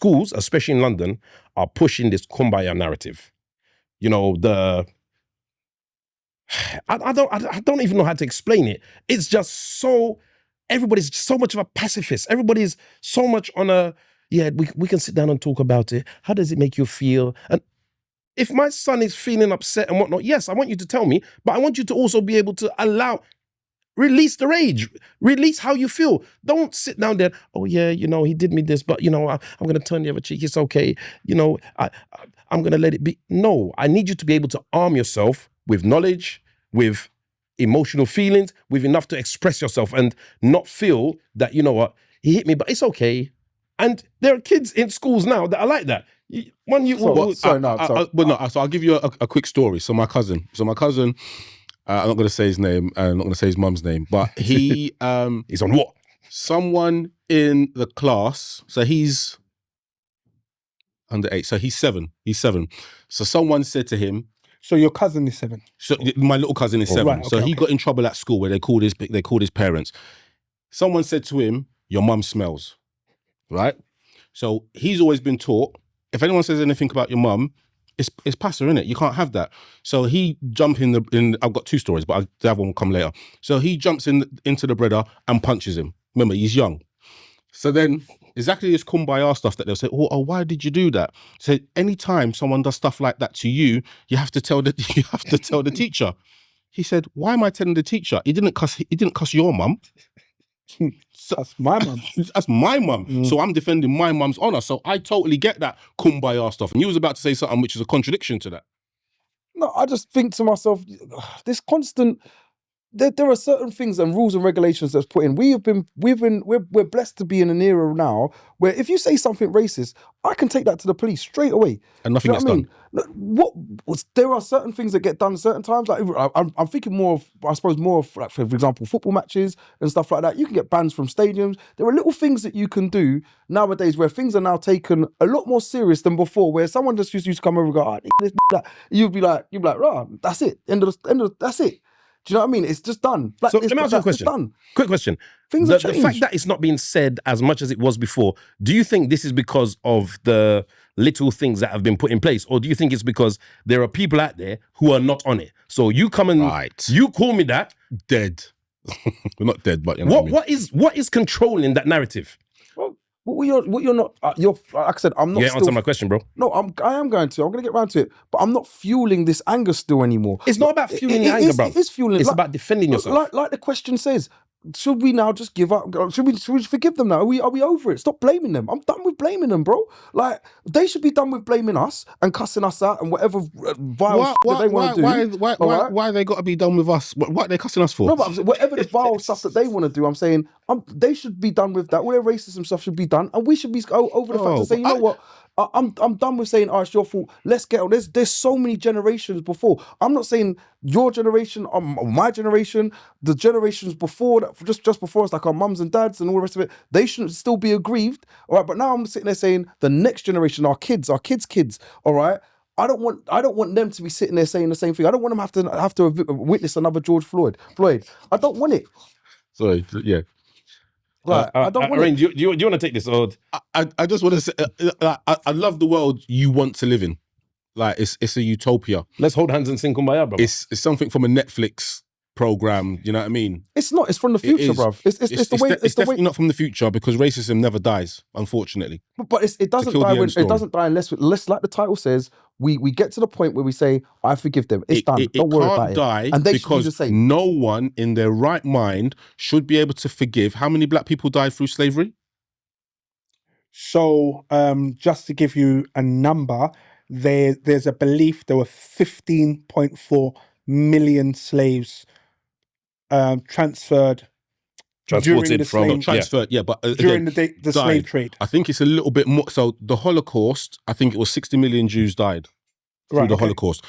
schools, especially in London, are pushing this kumbaya narrative. You know, I don't even know how to explain it. It's just so, everybody's so much of a pacifist. Everybody's so much on a, yeah, we can sit down and talk about it. How does it make you feel? And if my son is feeling upset and whatnot, yes, I want you to tell me, but I want you to also be able to release the rage, release how you feel. Don't sit down there, oh yeah, you know, he did me this, but you know, I'm going to turn the other cheek, it's okay. You know, I'm going to let it be. No, I need you to be able to arm yourself with knowledge, with emotional feelings, with enough to express yourself and not feel that, you know what, he hit me, but it's okay. And there are kids in schools now that are like that. So I'll give you a quick story. So my cousin, I'm not going to say his name, I'm not going to say his mum's name, but he... he's on what? Someone in the class, so he's under 8, so he's 7. So someone said to him... So your cousin is 7? So my little cousin is 7. Right, so he got in trouble at school where they called his parents. Someone said to him, your mum smells, right? So he's always been taught, if anyone says anything about your mum, it's passer, innit? You can't have that. So he jumped in I've got 2 stories, but the other one will come later. So he jumps into the brother and punches him. Remember, he's young. So then exactly this kumbaya stuff that they'll say, oh, why did you do that? So anytime someone does stuff like that to you, you have to tell the teacher. He said, why am I telling the teacher? He didn't cuss your mum. That's my mum. That's my mum. So I'm defending my mum's honor. So I totally get that kumbaya stuff. And you was about to say something which is a contradiction to that. No, I just think to myself, this constant... There are certain things and rules and regulations that's put in. We're blessed to be in an era now where if you say something racist, I can take that to the police straight away. And nothing gets done. There are certain things that get done certain times. Like I'm thinking more of, I suppose, more of, like, for example, football matches and stuff like that. You can get bans from stadiums. There are little things that you can do nowadays where things are now taken a lot more serious than before. Where someone just used to come over and go, this, that. You'd be like, right, that's it. That's it. Do you know what I mean? It's just done. So let me ask you a question. Done. Quick question. Things have changed. The fact that it's not being said as much as it was before, do you think this is because of the little things that have been put in place? Or do you think it's because there are people out there who are not on it? So you come and you call me that. Dead. We're not dead, but you know what is controlling that narrative? What you're not, like I said, I'm not. Yeah, answer my question, bro. No, I am going to. I'm going to get round to it, but I'm not fueling this anger still anymore. It's not about fueling the anger, bro. It is fueling. It's about defending yourself. Like the question says, should we now just give up? Should we forgive them now? Are we over it? Stop blaming them. I'm done with blaming them, bro. Like, they should be done with blaming us and cussing us out and whatever vile shit they want to do. Why they got to be done with us? What are they cussing us for? No, but whatever the vile stuff that they want to do, I'm saying they should be done with that. All their racism stuff should be done, and we should be over the fact to say, you know what? I'm done with saying, it's your fault. Let's get on. There's so many generations before. I'm not saying your generation, my generation, the generations before that, just before us, like our mums and dads and all the rest of it. They shouldn't still be aggrieved, all right? But now I'm sitting there saying the next generation, our kids, all right. I don't want them to be sitting there saying the same thing. I don't want them have to witness another George Floyd. I don't want it. Sorry, yeah. Like, I don't want it. Do you want to take this? Or I just want to say, I love the world you want to live in. Like, it's a utopia. Let's hold hands and sing kumbaya, bro. It's something from a Netflix program. You know what I mean? It's not. It's from the future, bruv. It's definitely not from the future, because racism never dies, unfortunately. But it doesn't die unless like the title says, we get to the point where we say, I forgive them. It's done. Don't worry about it. It can't die and they because just say, no one in their right mind should be able to forgive. How many black people died through slavery? So just to give you a number, there's a belief there were 15.4 million slaves transported but during the slave trade. I think it's a little bit more. So the Holocaust, I think it was 60 million Jews died through the Holocaust.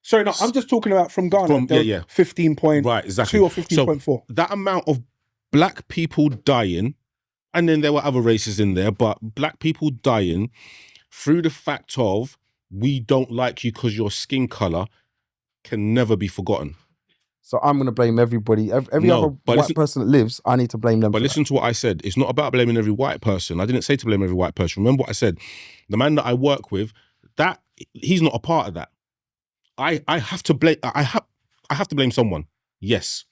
Sorry, no, I'm just talking about from Ghana. 15.2 right, exactly. or 15.4. So that amount of black people dying, and then there were other races in there, but black people dying through the fact of we don't like you because your skin color can never be forgotten. So I'm going to blame everybody. Every No, other but white listen- person that lives, I need to blame them. But for listen to what I said. It's not about blaming every white person. I didn't say to blame every white person. Remember what I said. The man that I work with, that he's not a part of that. I have to blame. I have to blame someone. Yes,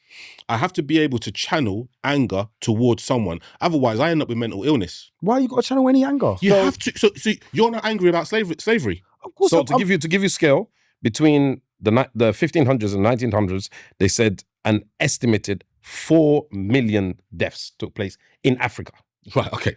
I have to be able to channel anger towards someone. Otherwise, I end up with mental illness. that. Why you got to channel any anger? You have to. So you're not angry about slavery. Of course, So to give you scale, between the 1500s and 1900s, they said an estimated 4 million deaths took place in Africa. Right. Okay.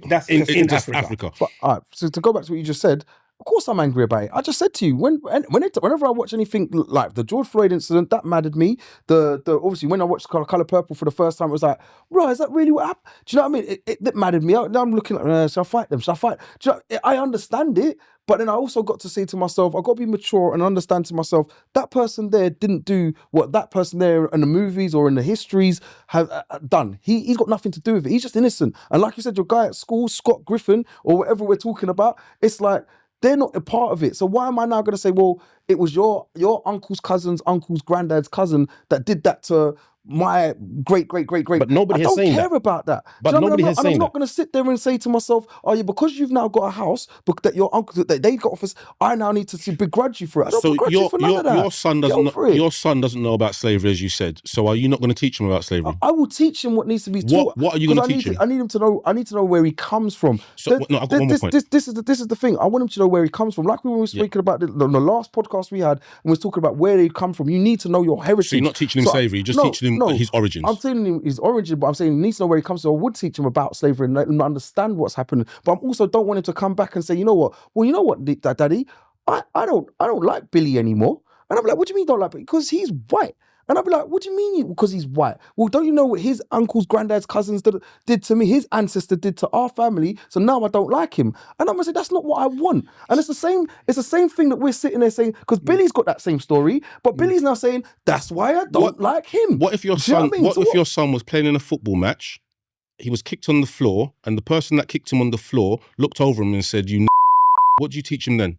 That's in just in just Africa. Africa. But all right, so to go back to what you just said, of course I'm angry about it. I just said to you, whenever I watch anything like the George Floyd incident, that maddered me. The obviously when I watched Colour Purple for the first time, it was like, bro, is that really what happened? Do you know what I mean? It maddered me. Now I'm looking like, shall I fight them? Shall I fight? Do you know, I understand it, but then I also got to say to myself, I've got to be mature and understand to myself, that person there didn't do what that person there in the movies or in the histories have done. He's got nothing to do with it. He's just innocent. And like you said, your guy at school, Scott Griffin, or whatever we're talking about, it's like, they're not a part of it. So why am I now going to say, well, it was your uncle's cousin's uncle's granddad's cousin that did that to my great. But nobody I has don't saying care that. about that. But Do you know what I nobody mean? has And saying I'm not that. going to sit there and say to myself, oh yeah, because you've now got a house, but that your uncle that they got office, I now need to begrudge you for it. I don't So begrudge you for none of that. your son Get doesn't over know, it. your son doesn't know about slavery, as you said. So are you not going to teach him about slavery? I will teach him what needs to be taught. What are you gonna 'Cause teach him? I need him to know. I need to know where he comes from. So, no, I've got one more point. This is the thing. I want him to know where he comes from. Like we were speaking about the last podcast we had, and we was talking about where they come from. You need to know your heritage. So you're not teaching him slavery, you're just teaching him his origins. I'm telling him his origin, but I'm saying he needs to know where he comes from. I would teach him about slavery and let him understand what's happening. But I also don't want him to come back and say, you know what? Well, you know what, Daddy, I don't like Billy anymore. And I'm like, what do you mean you don't like Billy? Because he's white. And I'll be like, what do you mean because he's white? Well, don't you know what his uncles, granddad's, cousins did to me? His ancestor did to our family. So now I don't like him. And I'm gonna say, that's not what I want. And it's the same thing that we're sitting there saying, because Billy's got that same story, but Billy's now saying, that's why I don't like him. What if your Do you know son? what I mean? So Your son was playing in a football match? He was kicked on the floor, and the person that kicked him on the floor looked over him and said, "You." What do you teach him then?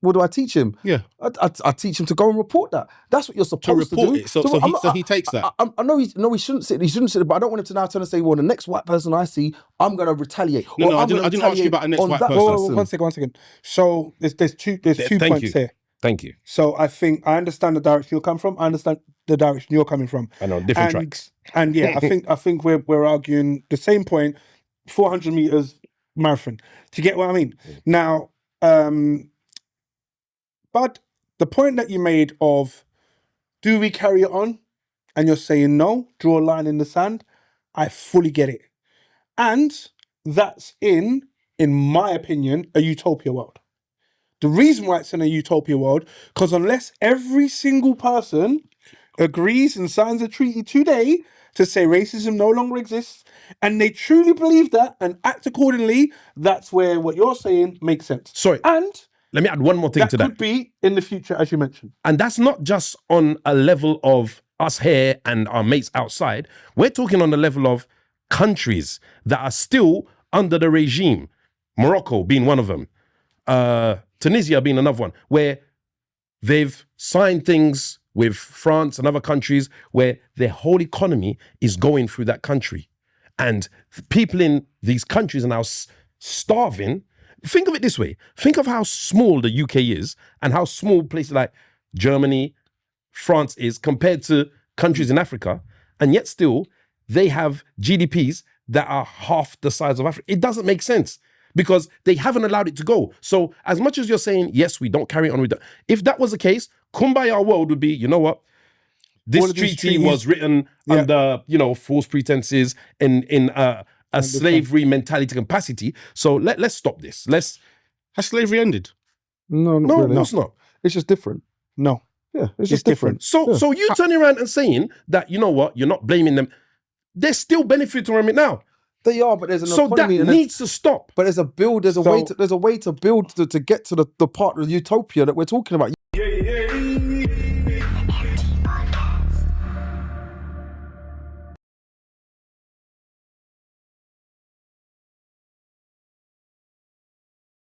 What do I teach him? Yeah, I teach him to go and report that. That's what you're supposed to report do. it. So he takes that. I know he shouldn't sit. He shouldn't sit. But I don't want him to now turn and say, "Well, the next white person I see, I'm going to retaliate." No, Or I I'm didn't gonna ask you about the next on white that person. Whoa, one second. So there's two Thank points you. here. Thank you. So I think I understand the direction you're coming from. I understand the direction you're coming from. I know, different tracks. And yeah, I think we're arguing the same point. 400 meters marathon. Do you get what I mean? Now, but the point that you made of, do we carry it on? And you're saying no, draw a line in the sand. I fully get it, and that's in my opinion, a utopia world. The reason why it's in a utopia world, because unless every single person agrees and signs a treaty today to say racism no longer exists, and they truly believe that and act accordingly, that's where what you're saying makes sense. Sorry, And let me add one more thing that to could that. be in the future, as you mentioned. And that's not just on a level of us here and our mates outside. We're talking on the level of countries that are still under the regime. Morocco being one of them. Tunisia being another one, where they've signed things with France and other countries where their whole economy is going through that country. And people in these countries are now starving. Think of it this way. Think of how small the UK is and how small places like Germany, France is compared to countries in Africa. And yet still, they have GDPs that are half the size of Africa. It doesn't make sense because they haven't allowed it to go. So as much as you're saying, yes, we don't carry on with that. If that was the case, Kumbaya world would be, you know what? This treaty was written under, false pretenses in a slavery mentality capacity. So let's stop this. Has slavery ended? No, not No, really. of course not. It's just different. No. Yeah, it's just different. So you turning around and saying that, you know what, you're not blaming them. They're still benefiting from it now. They are, but there's an So that economy and needs to stop. but there's a build. There's a way to build to get to the part of the utopia that we're talking about. Yeah.